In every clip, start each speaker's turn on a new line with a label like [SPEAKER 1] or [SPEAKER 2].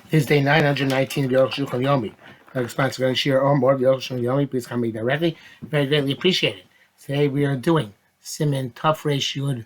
[SPEAKER 1] This is day 919 of the Arukh HaShulchan Yomi. Response to share or more of the Arukh HaShulchan Yomi. Please comment directly. Very greatly appreciated. Today we are doing Siman Tuf Resh Yud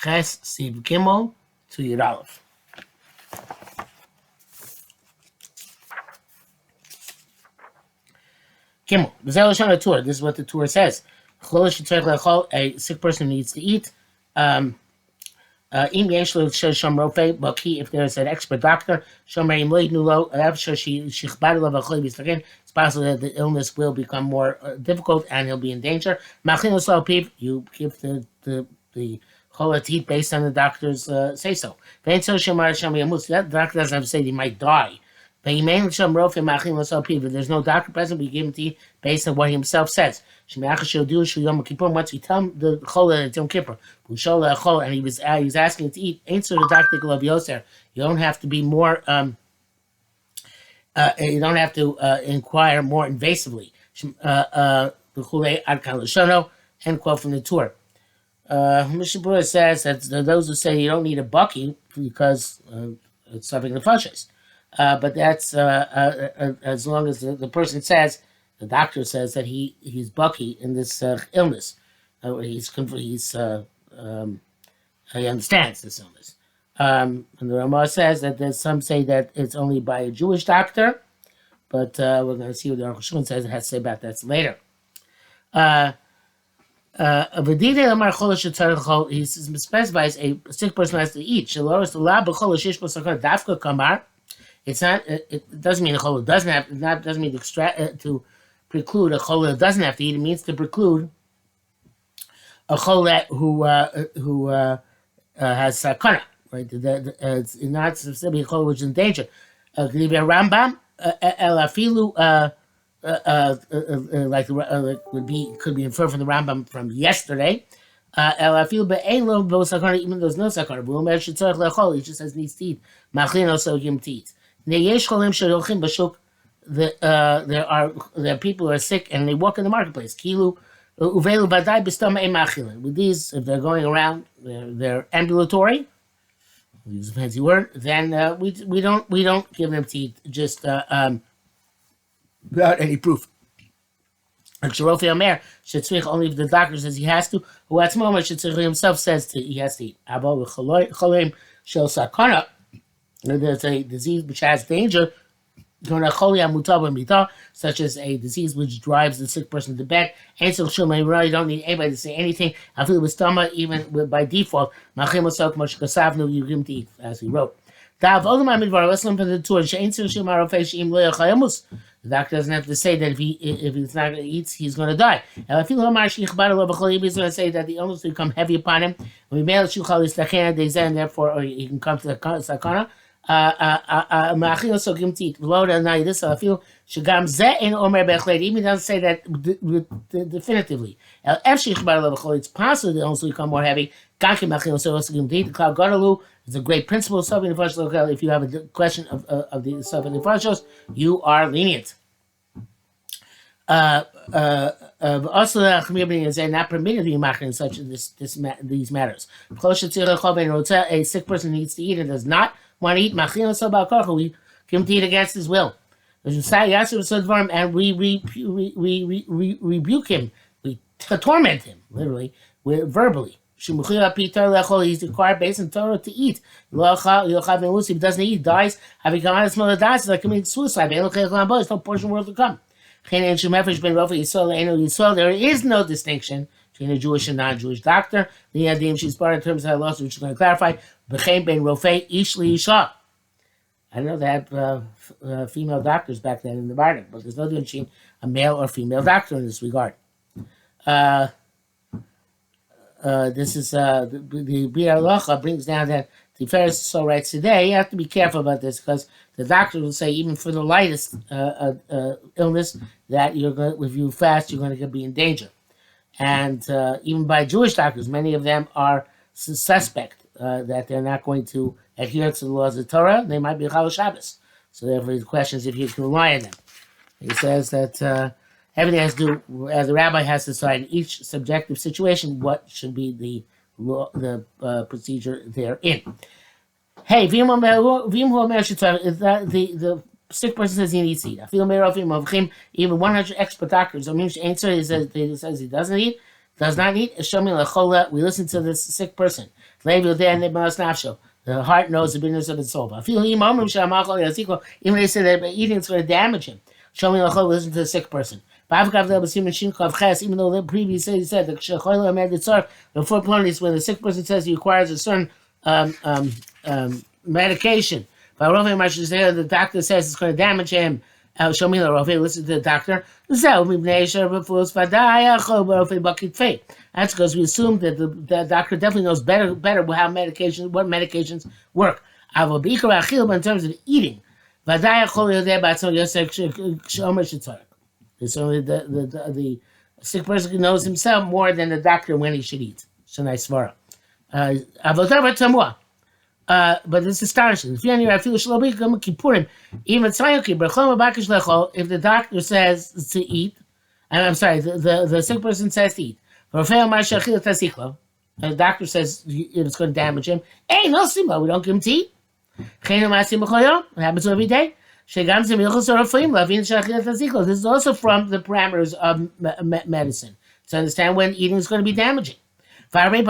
[SPEAKER 1] Ches Siv Gimel to Yud Aleph. Gimel. This is what the Torah says. A sick person needs to eat. If there's an expert doctor, it's possible that the illness will become more difficult and he'll be in danger. You give the chola to eat based on the doctor's say so. The doctor doesn't have to say he might die. If there's no doctor present, we give him to eat based on what he himself says. Once we tell him the chola that it's Yom Kippur, and he was asking to eat, answer the doctor of Yoser. You don't have to be more. You don't have to inquire more invasively. End quote from the Torah. Mishabura says that those who say you don't need a bucky because it's something the fascists. But that's as long as the person says, the doctor says that he's bucky in this illness. He understands this illness. And the Ramah says that there's some say that it's only by a Jewish doctor, but we're going to see what the Arukh HaShulchan says. It has to say about that later. He specifies a sick person has to eat. It's not. It doesn't mean a chola doesn't have. Doesn't mean to preclude a chola doesn't have to eat. It means to preclude a chola who has sakana. Right. It's not specifically a chola which is in danger. Rambam elafilu could be inferred from the Rambam from yesterday. Elafilu be'elo bo sakana even though there's no sakana. He just says needs to eat. Machlin so him to eat. There are people who are sick and they walk in the marketplace. With these, if they're going around, they're ambulatory. We use a fancy word. Then we don't give them to eat just without any proof. Only if the doctor says he has to. Who at the moment himself says he has to eat. There's a disease which has danger, such as a disease which drives the sick person to bed. You don't need anybody to say anything. I feel with stomach, even by default, you give him to eat, as he wrote. The doctor doesn't have to say that if he's not going to eat, he's going to die. He's going to say that the illness will become heavy upon him. And therefore, he can come to the sakana. Even doesn't say that definitively. It's possible the illness will become more heavy. It's a great principle. If you have a question of the Sofim, you are lenient. Also, the community is not permitted to be machir in such these matters. A sick person needs to eat and does not want to eat. We give him to eat against his will. And we rebuke him. We torment him, literally, verbally. He's required based on Torah to eat. If he doesn't eat, he dies. Having come out of smell of dies, it's like committing suicide. There's no portion world to come. There is no distinction between a Jewish and non-Jewish doctor. She's part in terms of that loss, which we're going to clarify. I know they had female doctors back then in the Bardic, but there's no difference between a male or female doctor in this regard. This is the Biur Halacha brings down that the Tiferes so writes today. You have to be careful about this because the doctor will say even for the lightest illness that if you fast, you're going to be in danger. And even by Jewish doctors, many of them are suspect that they're not going to adhere to the laws of Torah. They might be Chal Shabbos. So therefore, the question is if you can rely on them. He says that everything has to do, as the rabbi has to decide in each subjective situation what should be the procedure therein. Hey, the sick person says he needs to eat. I feel even 100 expert doctors. I mean, answer is that he says he doesn't eat, does not eat. We listen to this sick person. The heart knows the business of its soul. I feel even they say that eating is going to damage him. Show me listen to the sick person. Even though the previous he said the 4 penalties when the sick person says he requires a certain medication. But the doctor says it's going to damage him. Show me the Rafi, listen to the doctor. That's because we assume that the doctor definitely knows better what medications work. But in terms of eating, it's only the sick person knows himself more than the doctor when he should eat. So nice svara. But it's astonishing. If the doctor says to eat, and I'm sorry, the sick person says to eat. And the doctor says it's going to damage him. Hey, no simba, we don't give him to eat. It happens every day. This is also from the parameters of medicine to understand when eating is going to be damaging. I see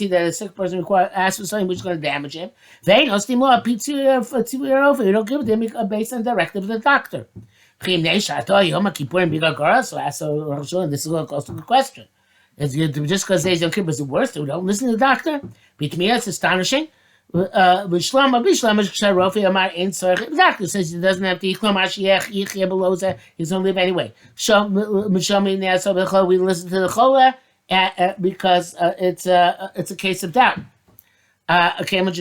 [SPEAKER 1] that a sick person asks for something which is going to damage him. You don't give it to him based on the directive of the doctor. So this is also the question. Just because there's Yom Kippur is the worst, we don't listen to the doctor. It's astonishing. The doctor says he doesn't have to eat. He's going to live anyway. We listen to the chola because it's a case of doubt. Because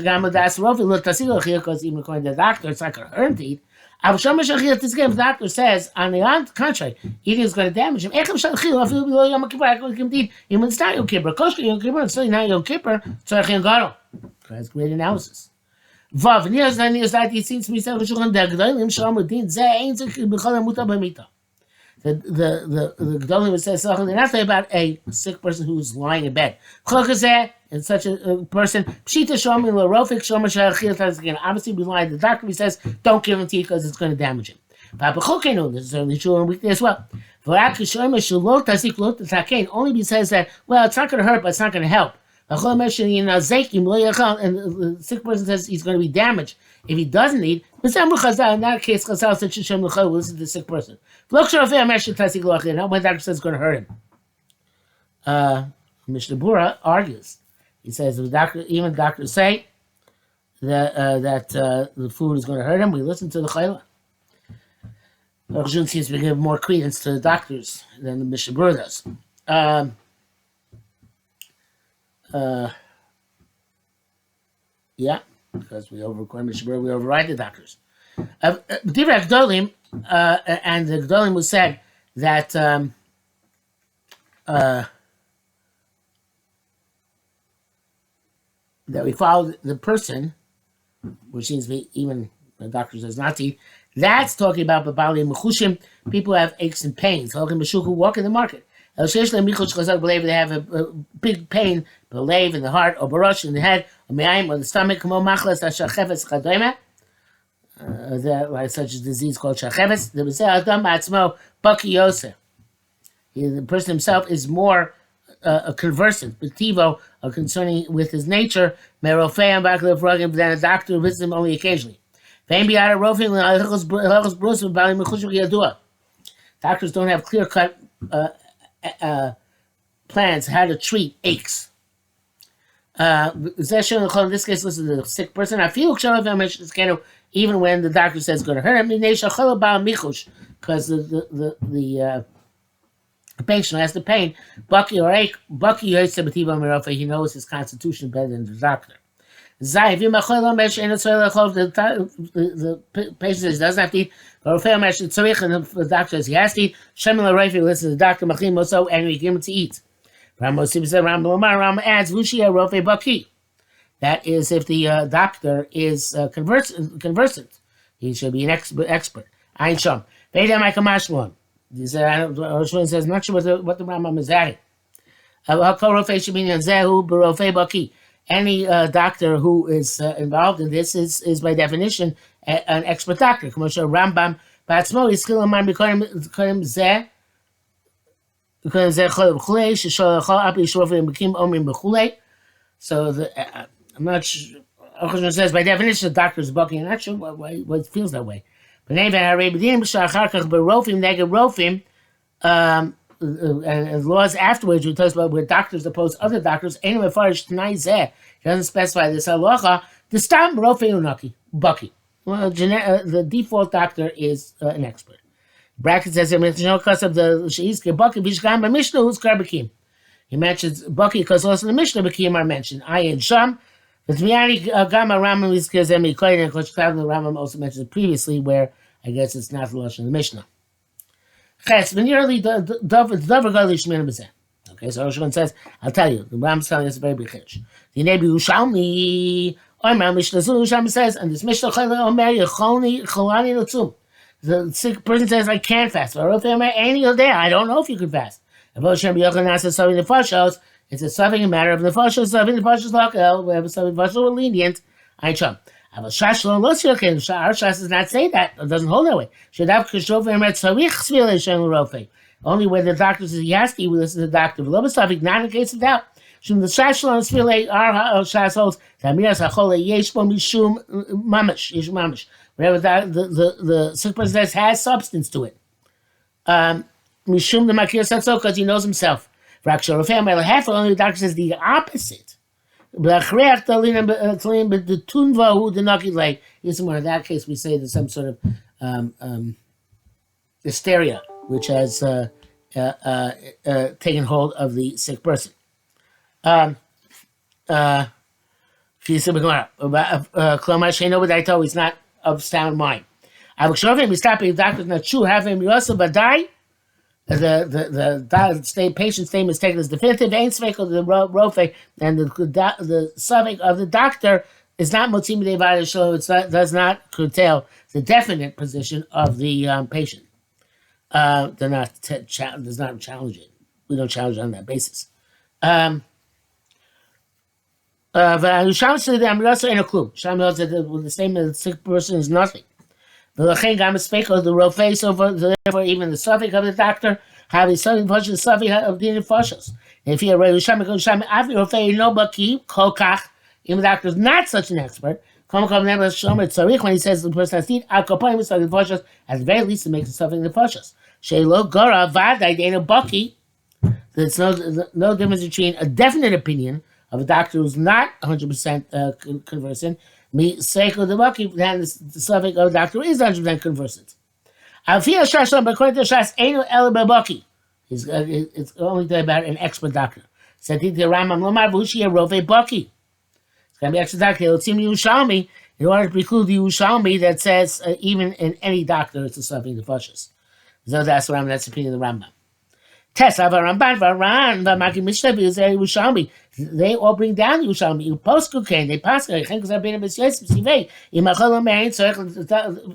[SPEAKER 1] even according to the doctor, it's not going to hurt him to eat. The doctor says, on the contrary, eating is going to damage him. Even it's not Yom Kippur. It's not Yom Kippur. Has great analysis. The Gedolim says they're not talking about a sick person who's lying in bed. And such a person, obviously we lie to the doctor. He says, don't give him tea because it's going to damage him. This is certainly true on weekday as well. Only he says that, well, it's not going to hurt, but it's not going to help. And the sick person says he's going to be damaged if he doesn't eat. In that case, Chazal said will listen to the sick person. Not when the doctor says it's going to hurt him. Mishnah Bura argues. He says even doctors say that the food is going to hurt him. We listen to the chayla. Arukh HaShulchan seems to give more credence to the doctors than the Mishnah Bura does. Yeah, because we override Mishnah Bura, we override the doctors. And the Gedolim was said that that we follow the person, which seems to be even the doctor says not to eat. That's talking about Babali and Mechushim, people who have aches and pains. Who walk in the market. They have a big pain, believe in the heart, or barosh in the head, or the stomach, like such a disease called shacheves. The person himself is more conversant, concerning with his nature, than a doctor who visits him only occasionally. Doctors don't have clear-cut plans how to treat aches. In this case, listen to the sick person. I feel even when the doctor says it's going to hurt him, because the patient has the pain. He knows his constitution better than the doctor. The patient says he doesn't have to eat. And the doctor says he has to eat. Listens to the doctor, and we give him to eat. Rambam adds, that is, if the doctor is conversant, he should be an expert. Ein Shom. He says, I'm not sure what the Rambam is adding. any doctor who is involved in this is by definition an expert doctor. Commercial Rambam Batzmo is skill man become zeh because they're chulei sheshol chol api shrovim bekim omrim bechulei. So I'm not sure. Arukh HaShulchan says by definition the doctor is bucking. I'm not sure why it feels that way. But anyway, Harei b'shar achar kach berofim neged rofim. And laws afterwards, we talk about where doctors oppose other doctors. Anyway, farish t'nai zeh, he doesn't specify this halacha. The stam rofei unaki bucky. Well, the default doctor is an expert. Bracket says no because of the sheizke bucky bishgam by Mishnah who's karbakim. He mentions bucky because also the Mishnah bakim are mentioned. Ayin sham. The Tmiyani Gama Ramam is Kazemi Koyin and Kosh Klav the Ramam also mentioned previously where I guess it's not the Lashon in the Mishnah. Ches, when you're early, the Dover Gali Shmina Bezeh. Okay, so Arukh HaShulchan says, I'll tell you, the Ram's telling us a very big chiddush. The Nebi Ushalmi, Omer Mishnah Zul Ushalmi says, and this Mishnah Chayla Omer Yecholni Cholani Lutzum. The sick person says, I can't fast. I don't know if you can fast. About Shem Yochanan says something the Fashos. It's a something matter of the Fashos, something the Fashos Lakel, we have something Fashos were lenient. I chum. Our Shas does not say that. It doesn't hold that way. Only when the doctor says Yaski, we listen to the doctor. Not in the case of doubt. From the Shas our Shas holds that Miras Hachole Yeshbo Mishum Mamish, Yesh Mamish. Whatever the sick person says has substance to it. Mishum the Makir said so because he knows himself. Only the doctor says the opposite. In that case, we say there's some sort of hysteria which has taken hold of the sick person. He's not of sound mind. We stop the doctor's not true. Have him also badai. The patient's name is taken as definitive. Ain't svekel the rofe, and the suffix of the doctor is not motzim devad, so it does not curtail the definite position of the patient. Does not challenge it. We don't challenge it on that basis. Sham said that I'm also in a clue. Sham knows that the same as the sick person is nothing. The rofe, so therefore even the suffix of the doctor have a something for the suffix of the nefashos. If he already Sham after rofe no baki kokach, even the doctor is not such an expert. When he says the person has need, at the very least it makes a suffix nefashos. Shelo gora vaday dena baki. There's no difference between a definite opinion of a doctor who's not 100% conversant. Me seiko the baki, then the suffix of the doctor is 100% conversant. Alfia Shashon, but according to Shas, ain't no elbe baki. It's only about an expert doctor. Said the Ramam Lomar Vushi a Rove baki. It's gonna be expert doctor. It'll seem Yerushalmi in order to preclude the Yerushalmi that says even in any doctor it's a suffix of Fashas. So that's the Ramam. That's the opinion of the Rambam. Test of Ramban Varan Vamaki Mishlevi is Yerushalmi. They all bring down Yerushalmi. You post cocaine. They pass. I think because been a misyes. Sivei. Imachol Merin. So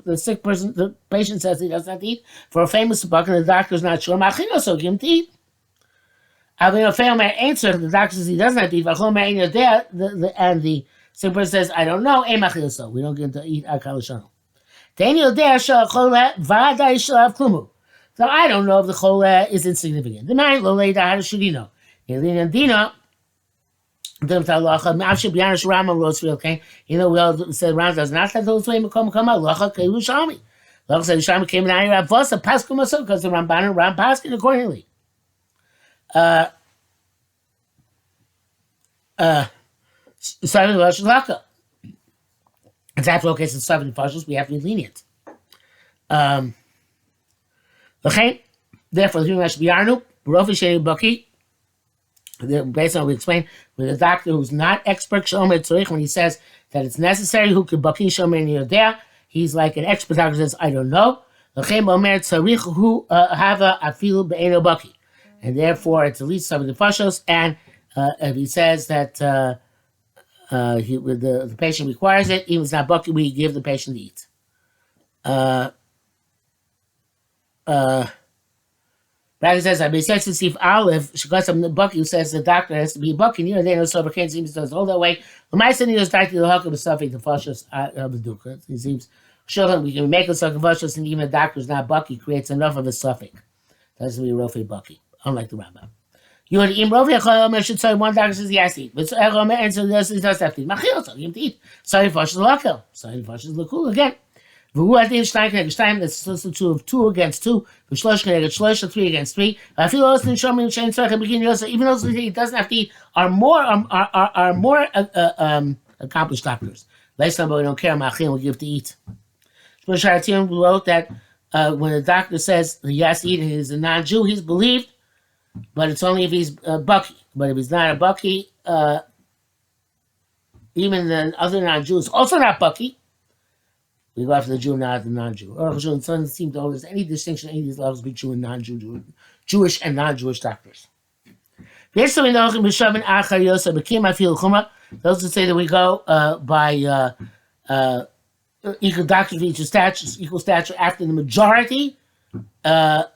[SPEAKER 1] the sick person, the patient says he does not eat for a famous buck, and the doctor is not sure. Machino so give him to eat. Having a fail man answer, the doctor says he does not eat. Vachol Merin is there, and the sick person says, I don't know. Emachil so we don't get to eat akalishano. Daniel there shall chol vaday shall have klumu. So I don't know if the chol is insignificant. The man lo leida how should he know? Elina Dina. We all said Ram does not have those way Makom come out. Lacha Kayushami. Lacha said Shami came in Ira Vosa Paskum because the Ramban and Ram Paskin accordingly. Seven Rosh Laka. It's after all cases 7 Fashos, we have to be lenient. Therefore, the human should be Arnu, Rofi Shani Baki. Based on what we explained, with a doctor who's not expert shomer tzorich, when he says that it's necessary, who could baki shomer niyodea, he's like an expert doctor says, I don't know. L'chem omer tzorich hu hava afilu be'eno baki, and therefore it's at least some of the fashos. And if he says that the patient requires it, even if it's not baki, we give the patient to eat. Braga says, I says to Steve Olive, she got some Bucky who says the doctor has to be Bucky. You know, they know sober can't seem to hold that way. The my son is doctor the hook of suffering the fashos of the dukkha. He seems sure we can make a suffering fashos, and even a doctor's not Bucky creates enough of a suffix. Doesn't be Rofe Bucky, unlike the Rambam. You would eat Rofe Echol should say one doctor says yes eat, but Echol and so he does have to eat. Machil, so you to eat. Sorry fashos lakel. Sorry fashos lakul again. V'hu adin shtayim keneged shtayim. That's also true of 2 against 2. V'shlosh keneged shlosh, 3 against 3. I feel also in shomim shein tzarich begin yosa. Even those who he doesn't have to eat are more accomplished doctors. Last time, but we don't care. Machil will give to eat. Shlosh Haratim wrote that when the doctor says he has to eat and he's a non-Jew, he's believed, but it's only if he's Bucky. But if he's not a Bucky, even the other non-Jews also not Bucky. We go after the Jew, not the non-Jew. Arukh HaShulchan doesn't seem to hold there's any distinction in any of these levels between Jew and non-Jew, Jewish and non-Jewish doctors. Those who say that we go by equal doctors for equal stature after the majority. No,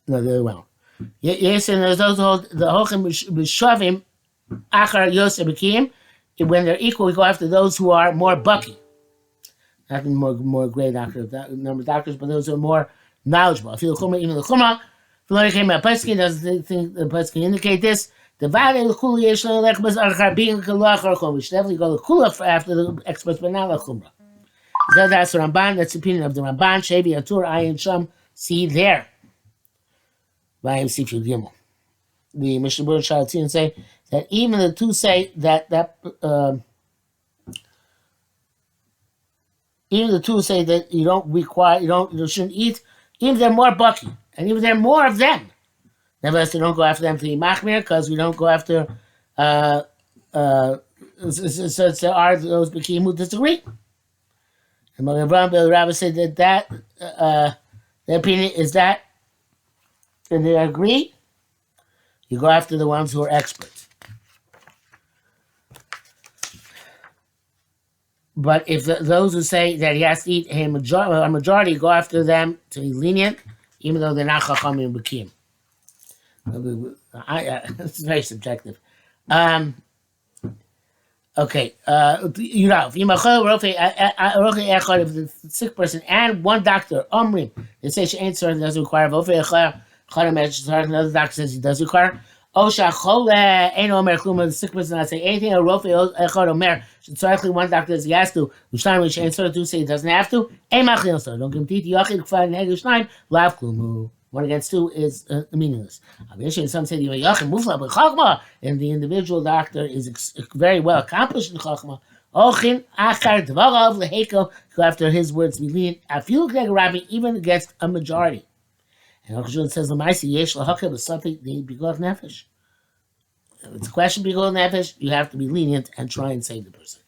[SPEAKER 1] the other way around. Yes, and there's those who hold the Hochim B'Shavim Achar Yosef B'Kiyim. When they're equal, we go after those who are more Bucky. Not more great doctors, number of doctors, but those who are more knowledgeable. I feel Chumah, even the Chumah. If came out Peskin, doesn't think the Peskin indicate this. The Vade L'Kula Yesh L'Lechbas Archar being Kalach or Chumah. We should definitely go to Kula after the experts, but not L'Chumah. That's the Ramban. That's the opinion of the Ramban. Shevi Atur Ayin Sham. See there. By Sifil Gimel. The Mishnah Berurah Shalatin say that even the two say that even the two say that you shouldn't eat, even if they're more Bucky, and even if there are more of them. Nevertheless, we don't go after them to eat Machmir because we don't go after so there are those Bukim who disagree. And Magen Avraham Ben Rabbi said that their opinion is that. And they agree, you go after the ones who are experts. But if those who say that he has to eat a majority, go after them to be lenient, even though they're not Chachamim B'Kim. It's very subjective. Okay, if the sick person and one doctor, Omrim, they say she ain't certain doesn't require another doctor says he does require. The sick person not say anything. Should one doctor says he has to. Two say he doesn't have to. Don't give him teeth. One against 2 is meaningless. Some say and the individual doctor is very well accomplished in Chachma. Go after his words be lenient. Even against a majority. And Arukh HaShulchan says, "L'maisi yesh lahakeh b'safek the bigol nefesh." If it's a question bigol nefesh, you have to be lenient and try and save the person.